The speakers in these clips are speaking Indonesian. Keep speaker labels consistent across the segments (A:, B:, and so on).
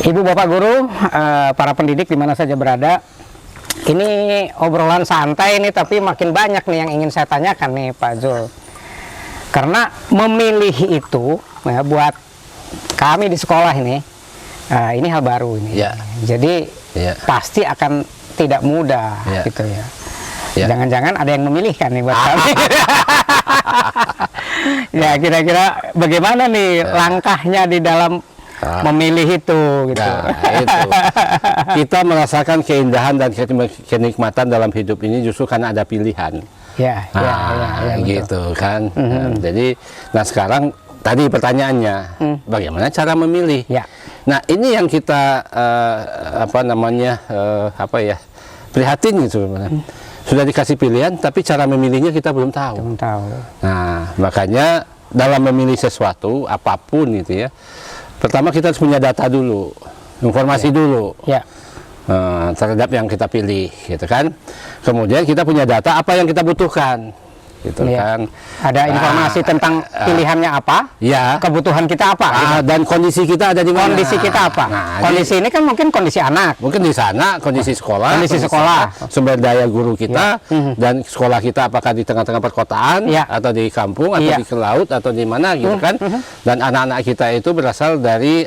A: Ibu Bapak Guru, para pendidik di mana saja berada. Ini obrolan santai nih, tapi makin banyak nih yang ingin saya tanyakan nih Pak Zul. Karena memilih itu ya, buat kami di sekolah ini hal baru ini.
B: Ya.
A: Jadi pasti akan tidak mudah gitu ya. Jangan-jangan ada yang memilihkan nih buat kami. Ya, kira-kira bagaimana nih langkahnya di dalam memilih itu gitu.
B: Nah, itu. Kita merasakan keindahan dan kenikmatan dalam hidup ini justru karena ada pilihan.
A: Ya,
B: gitu kan. Jadi, sekarang tadi pertanyaannya, bagaimana cara memilih?
A: Ya.
B: Nah, ini yang kita prihatin gitu sebenarnya. Sudah dikasih pilihan, tapi cara memilihnya kita belum tahu.
A: Belum tahu.
B: Nah, makanya dalam memilih sesuatu apapun itu ya, pertama kita harus punya data dulu, informasi dulu terhadap yang kita pilih, gitu kan. Kemudian kita punya data apa yang kita butuhkan, gitu kan.
A: Ada informasi tentang pilihannya apa, kebutuhan kita apa,
B: dan kondisi kita ada di mana.
A: Kondisi kita apa? Kondisi ini kan mungkin kondisi anak,
B: mungkin di sana kondisi sekolah, sumber daya guru kita, dan sekolah kita apakah di tengah-tengah perkotaan, atau di kampung, atau di laut, atau di mana, gitu kan. Dan anak-anak kita itu berasal dari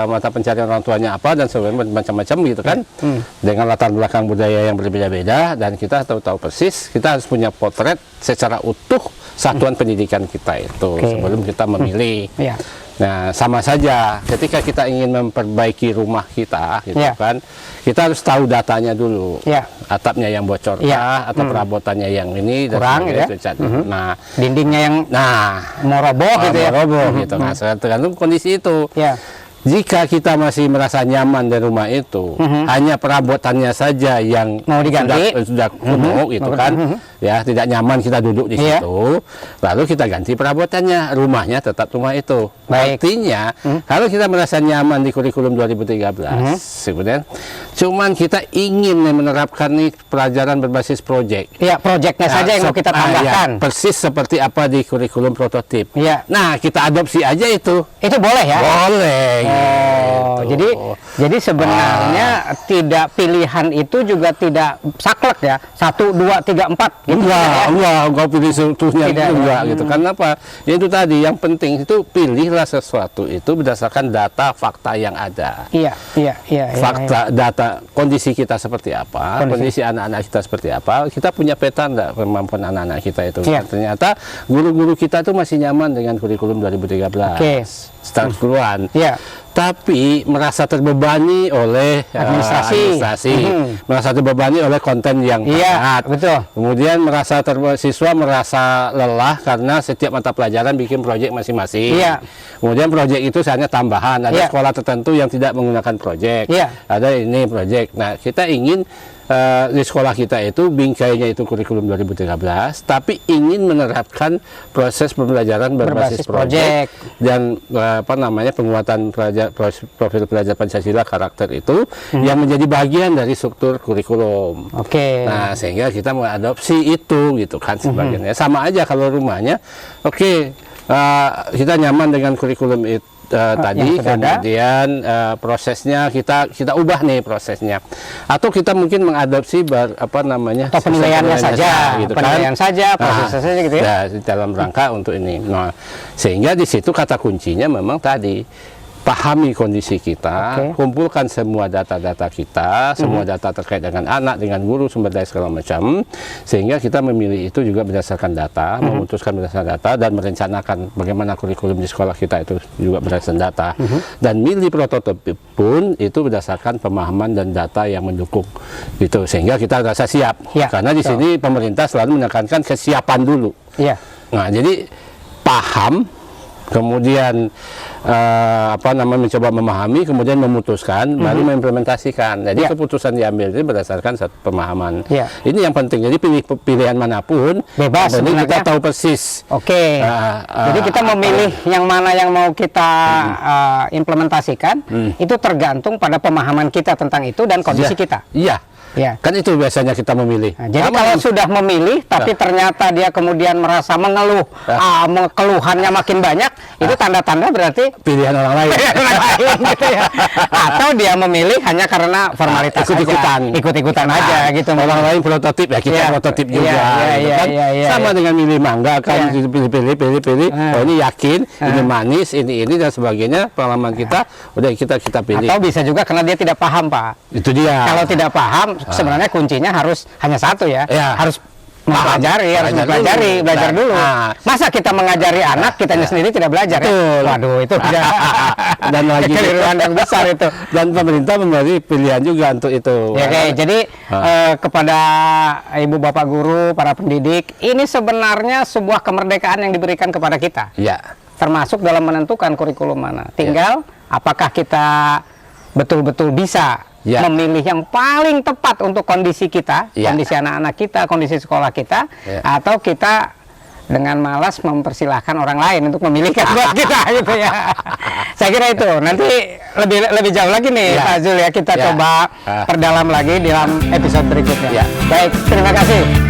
B: mata pencarian orang tuanya apa, dan sebagainya macam-macam, gitu kan. Dengan latar belakang budaya yang berbeda-beda, dan kita tahu persis, kita harus punya potret secara utuh satuan pendidikan kita itu sebelum kita memilih. Nah, sama saja ketika kita ingin memperbaiki rumah kita, gitu kan, kita harus tahu datanya dulu. Atapnya yang bocor atau perabotannya yang ini
A: kurang,
B: nah,
A: dindingnya yang mau roboh gitu ya.
B: Gitu. Nah, tergantung kondisi itu. Jika kita masih merasa nyaman di rumah itu, hanya perabotannya saja yang
A: mau diganti,
B: sudah penuh, gitu kan, ya tidak nyaman kita duduk di situ, lalu kita ganti perabotannya, rumahnya tetap rumah itu. Artinya, kalau kita merasa nyaman di kurikulum 2013, sebenarnya, cuman kita ingin menerapkan nih pelajaran berbasis proyek.
A: Proyeknya saja yang mau kita tambahkan.
B: Persis seperti apa di kurikulum prototip. Nah, kita adopsi aja itu.
A: Itu boleh ya?
B: Boleh.
A: Gitu. Jadi sebenarnya tidak pilihan itu juga tidak saklek ya. 1, 2, 3, 4 gitu.
B: Enggak pilih seutuhnya enggak gitu. Karena apa? Ya itu tadi yang penting itu pilihlah sesuatu itu berdasarkan data fakta yang ada. Fakta data kondisi kita seperti apa, kondisi anak-anak kita seperti apa. Kita punya peta enggak kemampuan anak-anak kita itu. Ternyata guru-guru kita tuh masih nyaman dengan kurikulum 2013. Secara keseluruhan. Tapi merasa terbebani oleh administrasi, merasa terbebani oleh konten yang padat. Kemudian siswa merasa lelah karena setiap mata pelajaran bikin proyek masing-masing. Kemudian proyek itu hanya tambahan. Ada sekolah tertentu yang tidak menggunakan proyek. Ada ini proyek. Nah, kita ingin di sekolah kita itu bingkainya itu kurikulum 2013, tapi ingin menerapkan proses pembelajaran berbasis proyek dan penguatan profil pelajar Pancasila karakter itu yang menjadi bagian dari struktur kurikulum. Nah, sehingga kita mengadopsi itu gitu kan sebagainya. Sama aja kalau rumahnya, kita nyaman dengan kurikulum itu. Tadi kemudian prosesnya kita ubah nih prosesnya, atau kita mungkin mengadopsi atau
A: penilaiannya saja, gitu penilaian saja, prosesnya saja gitu ya.
B: Dalam rangka untuk ini. Nah, sehingga di situ kata kuncinya memang tadi pahami kondisi kita, kumpulkan semua data-data kita, semua data terkait dengan anak, dengan guru, sumber daya segala macam, sehingga kita memilih itu juga berdasarkan data, memutuskan berdasarkan data, dan merencanakan bagaimana kurikulum di sekolah kita itu juga berdasarkan data. Dan milih prototip pun itu berdasarkan pemahaman dan data yang mendukung, gitu, sehingga kita rasa siap. Karena di sini pemerintah selalu menekankan kesiapan dulu. Nah, jadi paham, kemudian mencoba memahami, kemudian memutuskan, baru mengimplementasikan. Jadi keputusan diambil itu berdasarkan satu pemahaman. Ini yang penting. Jadi pilihan manapun
A: bebas.
B: Ini kita tahu persis.
A: Jadi kita memilih yang mana yang mau kita implementasikan, itu tergantung pada pemahaman kita tentang itu dan kondisi kita. Ya.
B: Kan itu biasanya kita memilih.
A: Nah, jadi kalau sudah memilih, tapi ternyata dia kemudian merasa mengeluh, keluhannya makin banyak, itu tanda-tanda berarti
B: pilihan orang lain.
A: Gitu ya. Atau dia memilih hanya karena formalitas ikut-ikutan aja gitu.
B: Orang lain prototip ya, kita prototip juga. Sama dengan milih mangga kan, pilih. Oh ini yakin, ini manis, ini dan sebagainya. Pengalaman kita, udah kita pilih.
A: Atau bisa juga karena dia tidak paham, Pak.
B: Itu dia.
A: Kalau tidak paham, sebenarnya kuncinya harus hanya satu ya. Harus mempelajari, belajar dulu. Masa kita mengajari anak, kitanya sendiri tidak belajar?
B: Betul.
A: Ya? Waduh, itu
B: dan lagi
A: kekeliruan yang besar itu.
B: Dan pemerintah memberi pilihan juga untuk itu.
A: Ya, jadi kepada ibu bapak guru, para pendidik, ini sebenarnya sebuah kemerdekaan yang diberikan kepada kita.
B: Ya.
A: Termasuk dalam menentukan kurikulum mana. Tinggal apakah kita betul-betul bisa memilih yang paling tepat untuk kondisi kita, kondisi anak-anak kita, kondisi sekolah kita, atau kita dengan malas mempersilahkan orang lain untuk memilihkan buat kita gitu ya. Saya kira itu. Nanti lebih jauh lagi nih Pak Zul ya, kita coba perdalam lagi dalam episode berikutnya. Baik, terima kasih.